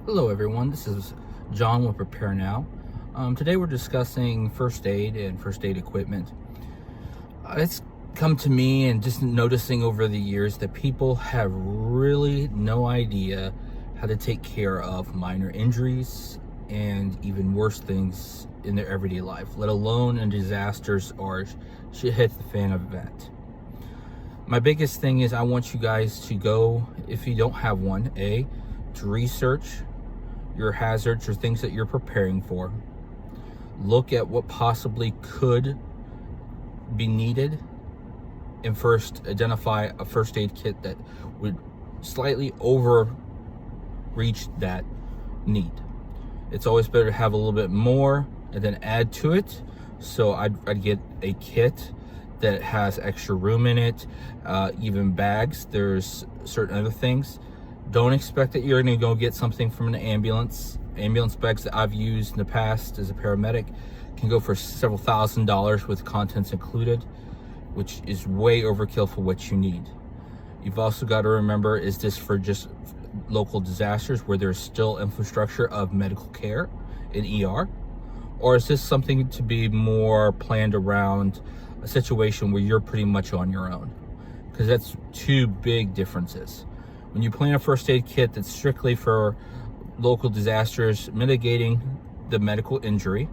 Hello everyone, this is John with Prepare Now. Today we're discussing first aid and first aid equipment. It's come to me and just noticing over the years that people have really no idea how to take care of minor injuries and even worse things in their everyday life, let alone in disasters or shit hit the fan event. My biggest thing is I want you guys to go, if you don't have one, to research your hazards or things that you're preparing for. Look at what possibly could be needed, and first identify a first aid kit that would slightly overreach that need. It's always better to have a little bit more and then add to it. So I'd get a kit that has extra room in it, even bags. There's certain other things. Don't expect that you're going to go get something from an ambulance. Ambulance bags that I've used in the past as a paramedic can go for several $1,000s with contents included, which is way overkill for what you need. You've also got to remember, is this for just local disasters where there's still infrastructure of medical care in ER? Or is this something to be more planned around a situation where you're pretty much on your own? Because that's two big differences. When you plan a first aid kit that's strictly for local disasters, mitigating the medical injury,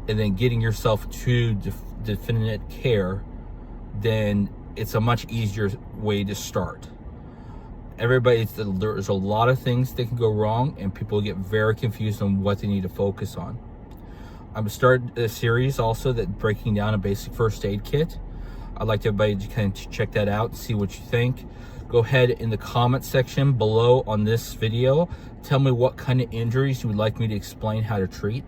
and then getting yourself to definitive care, then it's a much easier way to start. There's a lot of things that can go wrong, and people get very confused on what they need to focus on. I'm starting a series also that breaking down a basic first aid kit. I'd like everybody to kind of check that out and see what you think. Go ahead in the comment section below on this video. Tell me what kind of injuries you would like me to explain how to treat.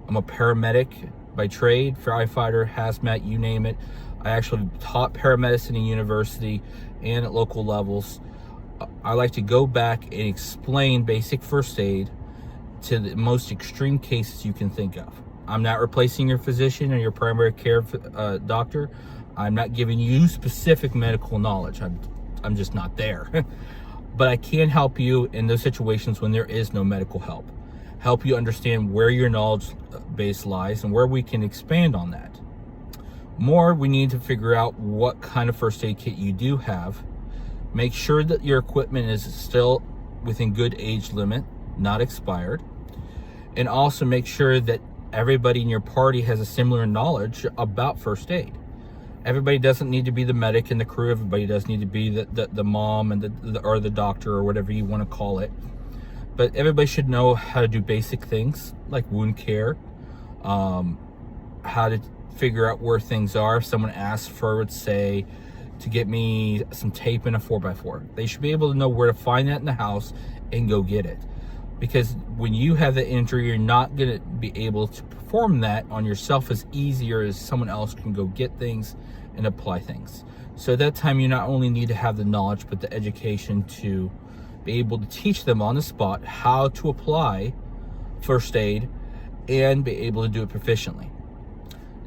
I'm a paramedic by trade, firefighter, hazmat, you name it. I actually taught paramedicine in university and at local levels. I like to go back and explain basic first aid to the most extreme cases you can think of. I'm not replacing your physician or your primary care doctor. I'm not giving you specific medical knowledge. I'm just not there. But I can help you in those situations when there is no medical help you understand where your knowledge base lies and where we can expand on that. We need to figure out what kind of first aid kit you do have. Make sure that your equipment is still within good age limit, not expired. And also make sure that everybody in your party has a similar knowledge about first aid. Everybody doesn't need to be the medic in the crew. Everybody does need to be the mom and or the doctor or whatever you want to call it. But everybody should know how to do basic things like wound care, how to figure out where things are. If someone asks for, let's say, to get me some tape and a 4x4, they should be able to know where to find that in the house and go get it. Because when you have the injury, you're not going to be able to perform that on yourself as easier as someone else can go get things and apply things. So at that time, you not only need to have the knowledge, but the education to be able to teach them on the spot how to apply first aid and be able to do it proficiently.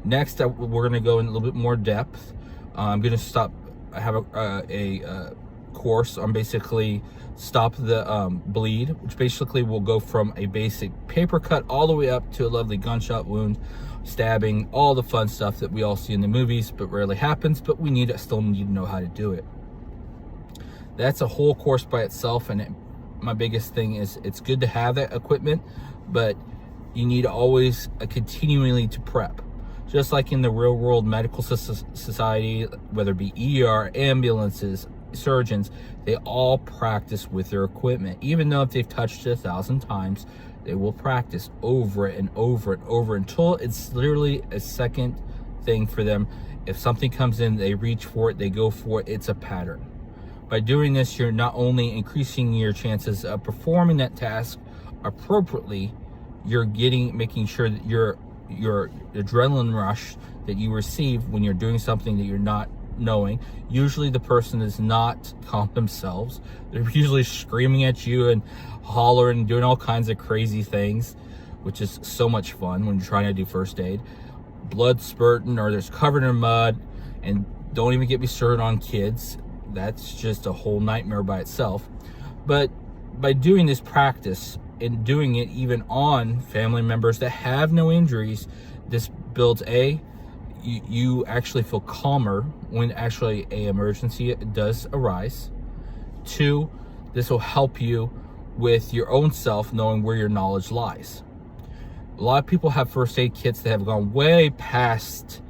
Next, we're going to go in a little bit more depth. I'm going to have a course on basically stop the bleed, which basically will go from a basic paper cut all the way up to a lovely gunshot wound, stabbing, all the fun stuff that we all see in the movies but rarely happens, but we still need to know how to do it. That's a whole course by itself, and my biggest thing is it's good to have that equipment, but you need always continually to prep. Just like in the real world medical society, whether it be ER, ambulances, surgeons, they all practice with their equipment. Even though if they've touched it 1,000 times, they will practice over and over and over until it's literally a second thing for them. If something comes in, they reach for it, they go for it. It's a pattern. By doing this, you're not only increasing your chances of performing that task appropriately, you're making sure that your adrenaline rush that you receive when you're doing something that you're not knowing. Usually the person is not calm themselves. They're usually screaming at you and hollering, doing all kinds of crazy things, which is so much fun when you're trying to do first aid. Blood spurting, or there's covered in mud, and don't even get me started on kids. That's just a whole nightmare by itself. But by doing this practice in doing it even on family members that have no injuries, this builds you actually feel calmer when actually a emergency does arise. 2, this will help you with your own self knowing where your knowledge lies. A lot of people have first aid kits that have gone way past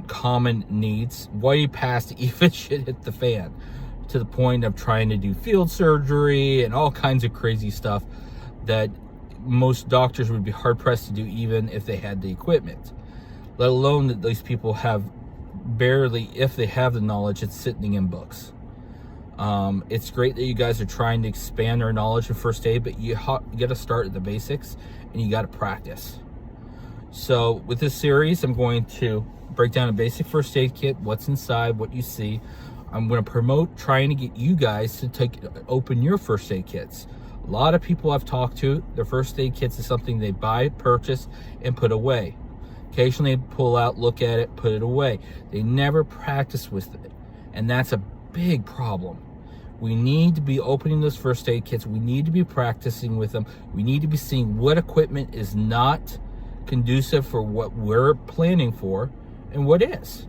common needs, way past even shit hit the fan, to the point of trying to do field surgery and all kinds of crazy stuff that most doctors would be hard pressed to do even if they had the equipment, let alone that these people have barely, if they have the knowledge, it's sitting in books. It's great that you guys are trying to expand our knowledge of first aid, but you got to start at the basics and you got to practice. So with this series, I'm going to break down a basic first aid kit, what's inside, what you see. I'm going to promote trying to get you guys to open your first aid kits. A lot of people I've talked to, their first aid kits is something they buy, purchase, and put away. Occasionally pull out, look at it, put it away. They never practice with it, and that's a big problem. We need to be opening those first aid kits. We need to be practicing with them. We need to be seeing what equipment is not conducive for what we're planning for and what is.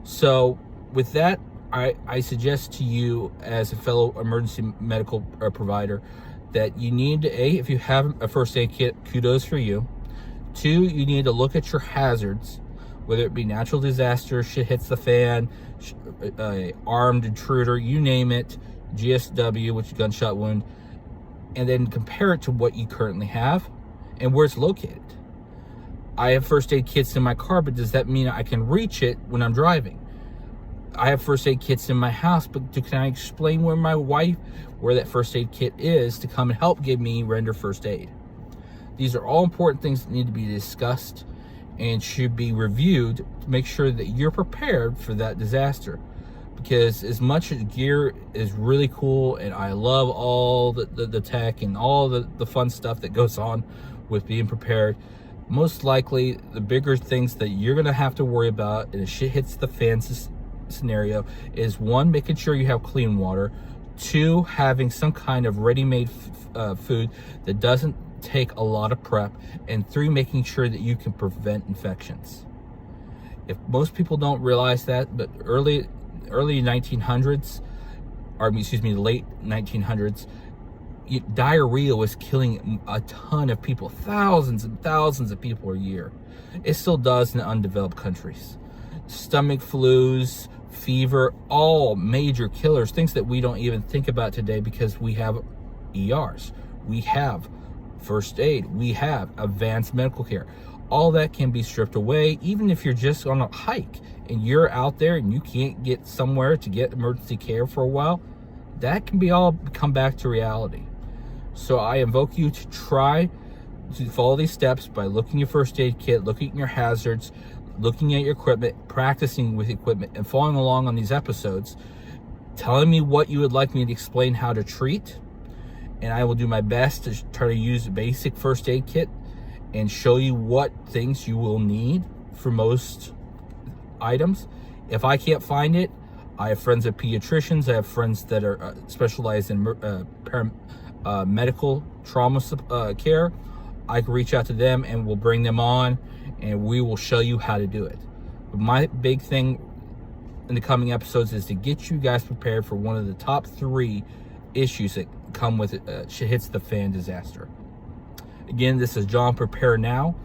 So with that, I suggest to you as a fellow emergency medical provider that you need to, if you have a first aid kit, kudos for you. 2, you need to look at your hazards, whether it be natural disaster, shit hits the fan, armed intruder, you name it, GSW, which is gunshot wound, and then compare it to what you currently have and where it's located. I have first aid kits in my car, but does that mean I can reach it when I'm driving? I have first aid kits in my house, but can I explain where that first aid kit is to come and help render first aid? These are all important things that need to be discussed and should be reviewed to make sure that you're prepared for that disaster. Because as much as gear is really cool, and I love all the tech and all the fun stuff that goes on with being prepared, most likely the bigger things that you're going to have to worry about in a shit hits the fan scenario is 1, making sure you have clean water, 2, having some kind of ready-made food that doesn't take a lot of prep, and 3, making sure that you can prevent infections. If most people don't realize that, but early 1900s, or excuse me, late 1900s, diarrhea was killing a ton of people, thousands and thousands of people a year. It still does in undeveloped countries. Stomach flus, fever, all major killers, things that we don't even think about today because we have ERs, we have first aid, we have advanced medical care. All that can be stripped away. Even if you're just on a hike and you're out there and you can't get somewhere to get emergency care for a while, that can be all come back to reality. So I invoke you to try to follow these steps by looking at your first aid kit, looking at your hazards, looking at your equipment, practicing with equipment, and following along on these episodes, telling me what you would like me to explain how to treat, and I will do my best to try to use a basic first aid kit and show you what things you will need for most items. If I can't find it, I have friends at pediatricians, I have friends that are specialized in medical trauma care. I can reach out to them and we'll bring them on and we will show you how to do it. But my big thing in the coming episodes is to get you guys prepared for one of the top 3 issues that come with shit hits the fan disaster. Again, this is John Prepare Now,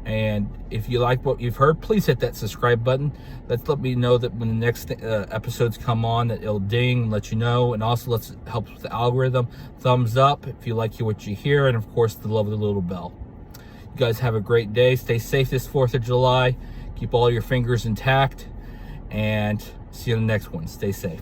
and if you like what you've heard, please hit that subscribe button. Let me know that when the next episodes come on, that it'll ding, let you know, and also let's help with the algorithm. Thumbs up if you like what you hear, and of course the lovely little bell. You guys have a great day. Stay safe this 4th of July. Keep all your fingers intact, and see you in the next one. Stay safe.